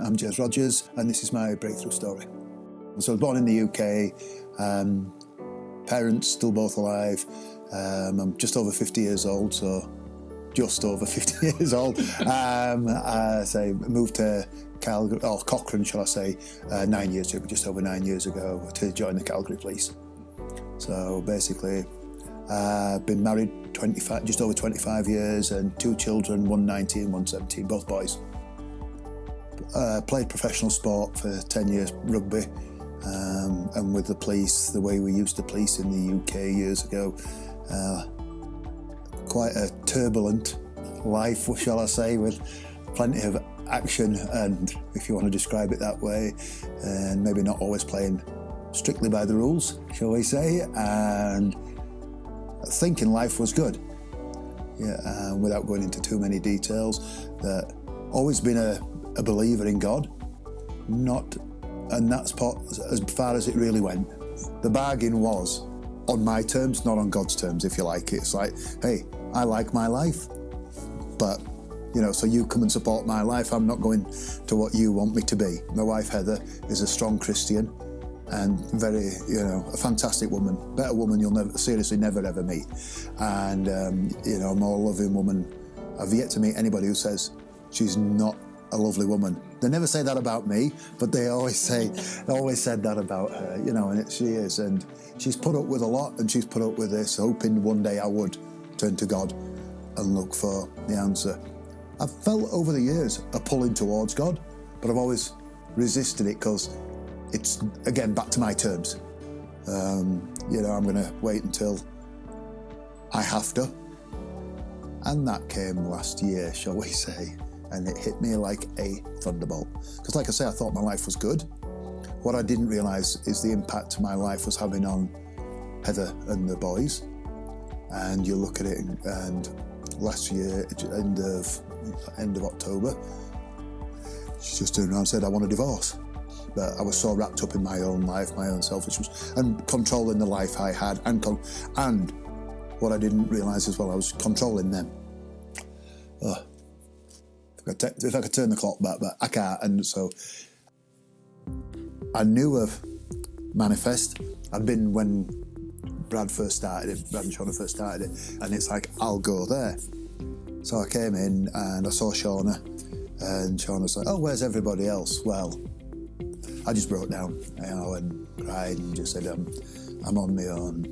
I'm Jez Rodgers, and this is my breakthrough story. So I was born in the UK, parents still both alive. I'm just over 50 years old, so just over 50 years old. I moved to Calgary, or Cochrane, shall I say, 9 years ago, just over 9 years ago, to join the Calgary police. So basically, I've been married just over 25 years, and 2 children, one 19, one 17, both boys. Played professional sport for 10 years, rugby, and with the police, the way we used to police in the UK years ago, quite a turbulent life, shall I say, with plenty of action, and if you want to describe it that way, and maybe not always playing strictly by the rules, shall we say, and thinking life was good. Yeah, without going into too many details, that always been a believer in God, and that's as far as it really went. The bargain was on my terms, not on God's terms, if you like. It's like, hey, I like my life, but so you come and support my life. I'm not going to what you want me to be. My wife Heather is a strong Christian and very, a fantastic woman, better woman you'll never ever meet, and a more loving woman. I've yet to meet anybody who says she's not a lovely woman. They never say that about me, but they always said that about her, and she is, and she's put up with a lot, and she's put up with this, hoping one day I would turn to God and look for the answer. I've felt over the years a pulling towards God, but I've always resisted it because it's, again, back to my terms. I'm going to wait until I have to. And that came last year, shall we say, and it hit me like a thunderbolt. Because like I say, I thought my life was good. What I didn't realise is the impact my life was having on Heather and the boys. And you look at it, and last year, end of October, she just turned around and said, I want a divorce. But I was so wrapped up in my own life, my own selfishness, and controlling the life I had, and what I didn't realise as well, I was controlling them. If I could turn the clock back, but I can't, and so I knew of Manifest. I'd been when Brad and Shauna first started it, and it's like, I'll go there. So I came in and I saw Shauna, and Shauna's like, oh, where's everybody else? Well, I just broke down, and cried and just said, I'm on my own.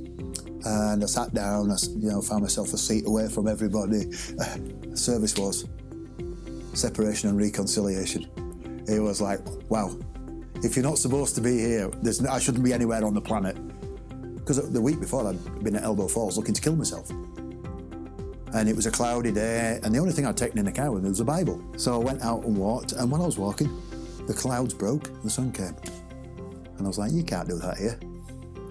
And I sat down, found myself a seat away from everybody. The service was separation and reconciliation. It was like, wow, if you're not supposed to be here, I shouldn't be anywhere on the planet. Because the week before I'd been at Elbow Falls looking to kill myself. And it was a cloudy day, and the only thing I'd taken in the car was a Bible. So I went out and walked, and when I was walking, the clouds broke, the sun came. And I was like, you can't do that here.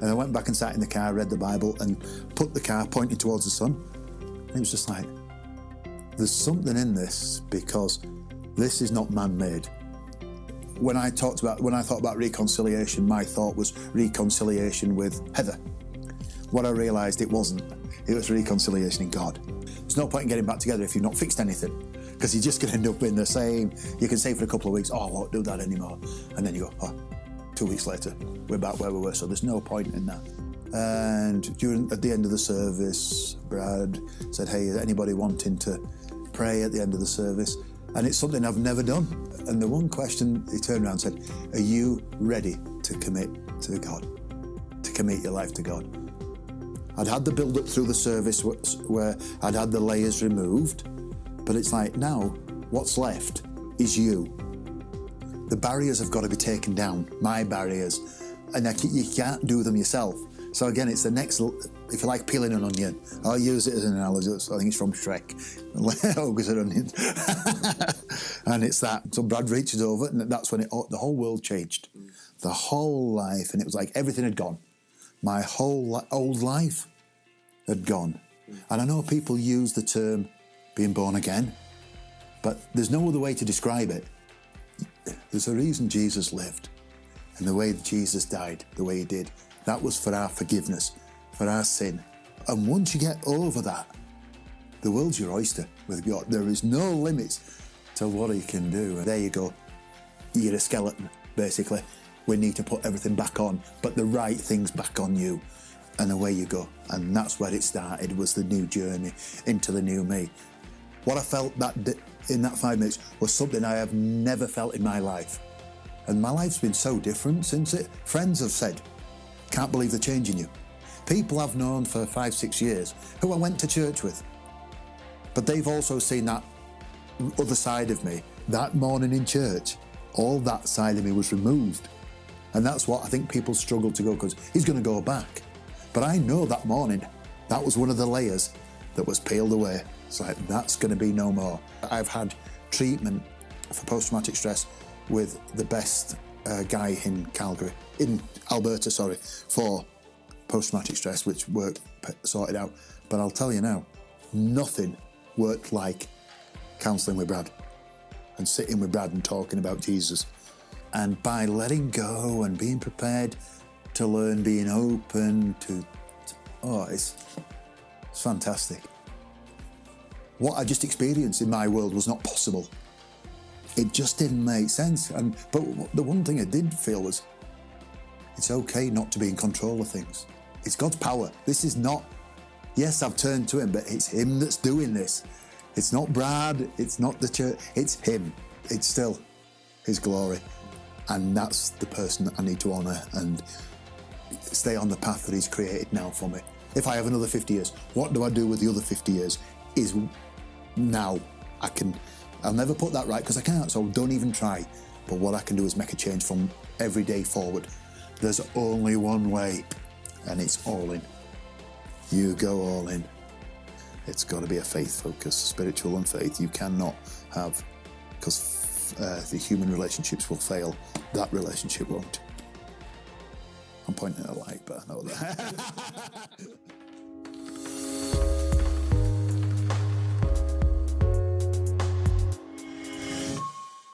And I went back and sat in the car, read the Bible, and put the car pointing towards the sun. And it was just like, there's something in this, because this is not man-made. When I thought about reconciliation, my thought was reconciliation with Heather. What I realised it wasn't. It was reconciliation in God. There's no point in getting back together if you've not fixed anything, because you're just going to end up in the same. You can say for a couple of weeks, oh, I won't do that anymore. And then you go, oh, 2 weeks later, we're back where we were. So there's no point in that. And at the end of the service, Brad said, hey, is anybody wanting to pray at the end of the service? And it's something I've never done. And the one question, he turned around and said, are you ready to commit to God? To commit your life to God? I'd had the build-up through the service where I'd had the layers removed, but it's like, now, what's left is you. The barriers have got to be taken down, my barriers, and you can't do them yourself. So again, it's the next, if you like peeling an onion, I'll use it as an analogy. I think it's from Shrek. Ogres are onions. And it's that. So Brad reaches over, and that's when the whole world changed. The whole life, and it was like everything had gone. My whole old life had gone. And I know people use the term being born again, but there's no other way to describe it. There's a reason Jesus lived, and the way Jesus died, the way he did, that was for our forgiveness, for our sin. And once you get over that, the world's your oyster with God. There is no limits to what he can do. And there you go. you're a skeleton, basically. We need to put everything back on, but the right things back on you, and away you go. And that's where it started, was the new journey into the new me. What I felt in that 5 minutes was something I have never felt in my life. And my life's been so different since it. Friends have said, can't believe the change in you. People I've known for 5, 6 years who I went to church with. But they've also seen that other side of me. That morning in church, all that side of me was removed. And that's what I think people struggle to go, because he's going to go back. But I know that morning, that was one of the layers that was peeled away. It's like, that's going to be no more. I've had treatment for post-traumatic stress with the best guy in Calgary, in Alberta, sorry, for post-traumatic stress, which worked, sorted out. But I'll tell you now, nothing worked like counselling with Brad and sitting with Brad and talking about Jesus. And by letting go and being prepared to learn, being open it's fantastic. What I just experienced in my world was not possible. It just didn't make sense. But the one thing I did feel was, it's okay not to be in control of things. It's God's power. This is not, yes, I've turned to him, but it's him that's doing this. It's not Brad, it's not the church, it's him. It's still his glory. And that's the person that I need to honour and stay on the path that he's created now for me. If I have another 50 years, what do I do with the other 50 years? Is now. I'll never put that right because I can't, so don't even try. But what I can do is make a change from every day forward. There's only one way, and it's all in. You go all in. It's got to be a faith focus, spiritual and faith. You cannot have, because the human relationships will fail. That relationship won't. I'm pointing at a light, but I know that.